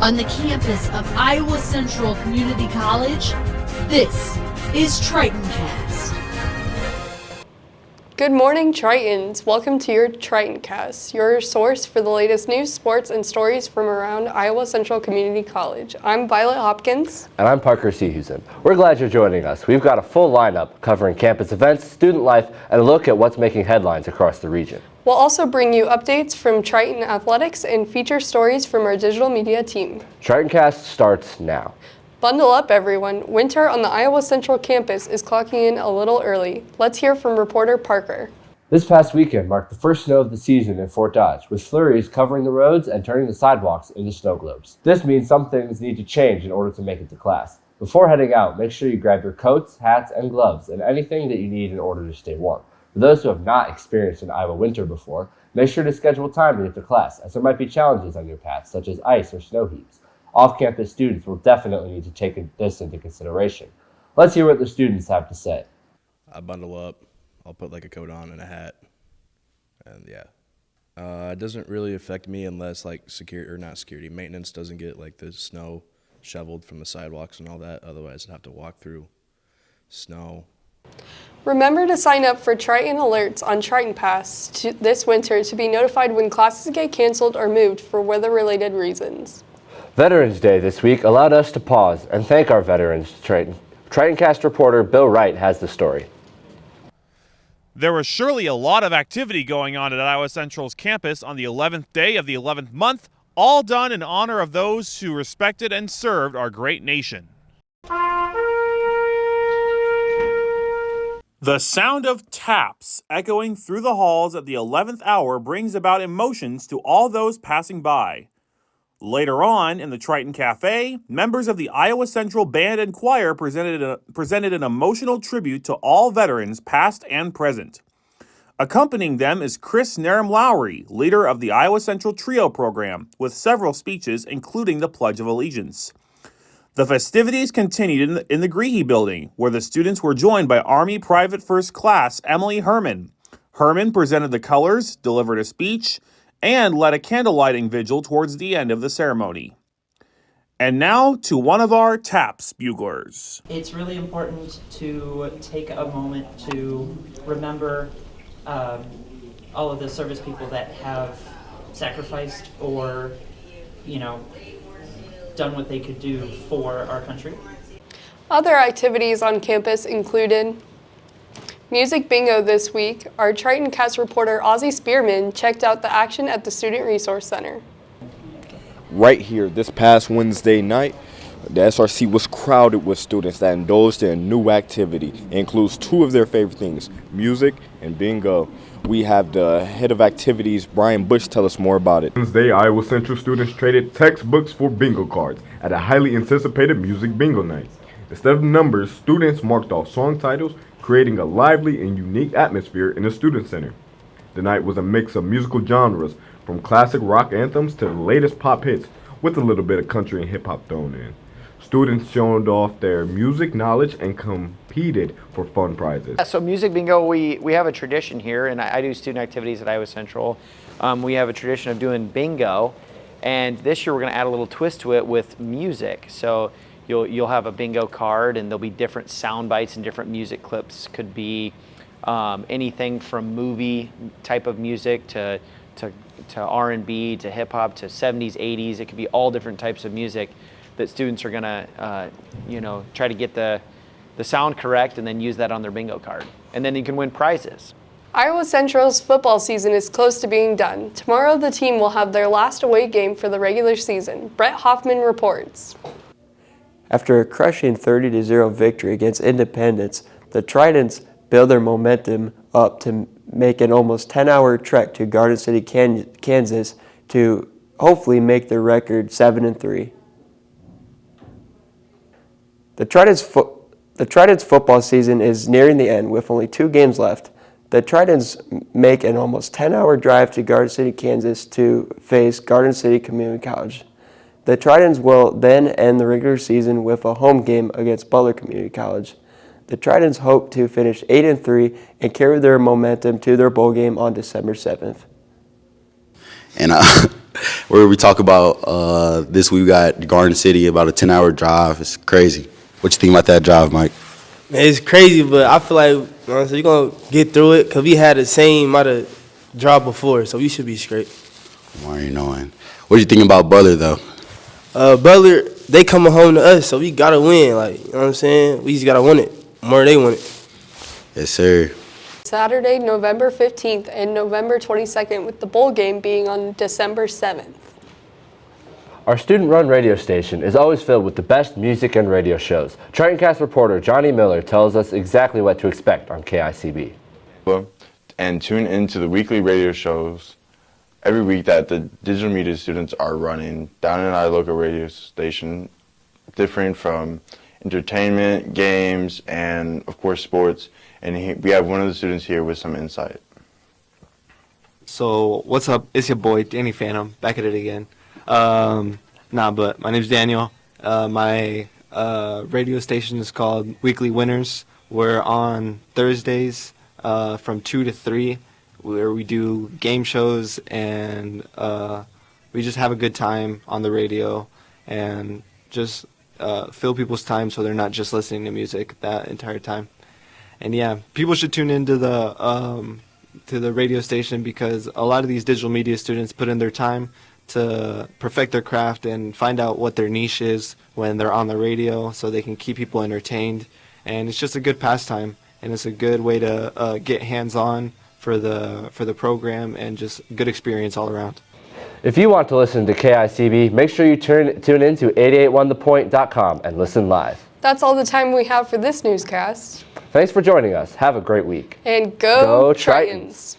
On the campus of Iowa Central Community College, this is Tritoncast. Good morning, Tritons. Welcome to your Tritoncast, your source for the latest news, sports, and stories from around Iowa Central Community College. I'm Violet Hopkins. And I'm Parker Sehusen. We're glad you're joining us. We've got a full lineup covering campus events, student life, and a look at what's making headlines across the region. We'll also bring you updates from Triton Athletics and feature stories from our digital media team. Tritoncast starts now. Bundle up, everyone. Winter on the Iowa Central campus is clocking in a little early. Let's hear from reporter Parker. This past weekend marked the first snow of the season in Fort Dodge, with flurries covering the roads and turning the sidewalks into snow globes. This means some things need to change in order to make it to class. Before heading out, make sure you grab your coats, hats, and gloves, and anything that you need in order to stay warm. For those who have not experienced an Iowa winter before, make sure to schedule time to get to class, as there might be challenges on your path, such as ice or snow heaps. Off-campus students will definitely need to take this into consideration. Let's hear what the students have to say. I bundle up. I'll put like a coat on and a hat, and yeah. It doesn't really affect me unless like maintenance doesn't get like the snow shoveled from the sidewalks and all that. Otherwise, I'd have to walk through snow. Remember to sign up for Triton alerts on Triton Pass this winter to be notified when classes get canceled or moved for weather-related reasons. Veterans Day this week allowed us to pause and thank our veterans. Tritoncast reporter Bill Wright has the story. There was surely a lot of activity going on at Iowa Central's campus on the 11th day of the 11th month, all done in honor of those who respected and served our great nation. The sound of taps echoing through the halls at the 11th hour brings about emotions to all those passing by. Later on, in the Triton Cafe, members of the Iowa Central Band and Choir presented an emotional tribute to all veterans, past and present. Accompanying them is Chris Narum-Lowry, leader of the Iowa Central Trio program, with several speeches, including the Pledge of Allegiance. The festivities continued in the Greehey building, where the students were joined by Army Private First Class Emily Herman. Herman presented the colors, delivered a speech, and led a candle-lighting vigil towards the end of the ceremony. And now to one of our TAPS buglers. It's really important to take a moment to remember all of the service people that have sacrificed or, done what they could do for our country. Other activities on campus included Music Bingo this week. Our Tritoncast reporter Ozzy Spearman checked out the action at the Student Resource Center. Right here this past Wednesday night, the SRC was crowded with students that indulged in a new activity. It includes two of their favorite things, music and bingo. We have the head of activities, Brian Bush, tell us more about it. Wednesday, Iowa Central students traded textbooks for bingo cards at a highly anticipated music bingo night. Instead of numbers, students marked off song titles, creating a lively and unique atmosphere in the Student Center. The night was a mix of musical genres, from classic rock anthems to the latest pop hits, with a little bit of country and hip-hop thrown in. Students showed off their music knowledge and competed for fun prizes. So music bingo, we have a tradition here, and I do student activities at Iowa Central. We have a tradition of doing bingo, and this year we're going to add a little twist to it with music. So you'll have a bingo card, and there'll be different sound bites and different music clips. Could be anything from movie type of music to R&B to hip hop to 70s, 80s. It could be all different types of music that students are gonna try to get the sound correct and then use that on their bingo card. And then you can win prizes. Iowa Central's football season is close to being done. Tomorrow the team will have their last away game for the regular season. Brett Hoffman reports. After a crushing 30-0 victory against Independence, the Tritons build their momentum up to make an almost 10-hour trek to Garden City, Kansas to hopefully make their record 7-3. The Tritons football season is nearing the end with only 2 games left. The Tritons make an almost 10-hour drive to Garden City, Kansas to face Garden City Community College. The Tritons will then end the regular season with a home game against Butler Community College. The Tritons hope to finish 8-3 and carry their momentum to their bowl game on December 7th. And where we talk about this week, we got Garden City, about a 10-hour drive. It's crazy. What you think about that drive, Mike? Man, it's crazy, but I feel like so you're going to get through it because we had the same amount of drive before, so we should be straight. Why are you knowing? What do you think about Butler, though? Butler, they coming home to us, so we got to win. Like, you know what I'm saying? We just got to win it. More they win it. Yes, sir. Saturday, November 15th and November 22nd, with the bowl game being on December 7th. Our student-run radio station is always filled with the best music and radio shows. Tritoncast reporter Johnny Miller tells us exactly what to expect on KICB. And tune into the weekly radio shows every week that the digital media students are running down in our local radio station, different from entertainment, games, and of course sports. And we have one of the students here with some insight. So what's up? It's your boy Danny Phantom back at it again. But my name's Daniel. My radio station is called Weekly Winners. We're on Thursdays from 2 to 3, where we do game shows and we just have a good time on the radio and just fill people's time so they're not just listening to music that entire time. And yeah, people should tune into the radio station because a lot of these digital media students put in their time to perfect their craft and find out what their niche is when they're on the radio so they can keep people entertained. And it's just a good pastime, and it's a good way to get hands-on for the program and just good experience all around. If you want to listen to KICB, make sure you tune in to 881thepoint.com and listen live. That's all the time we have for this newscast. Thanks for joining us. Have a great week. And go Tritons!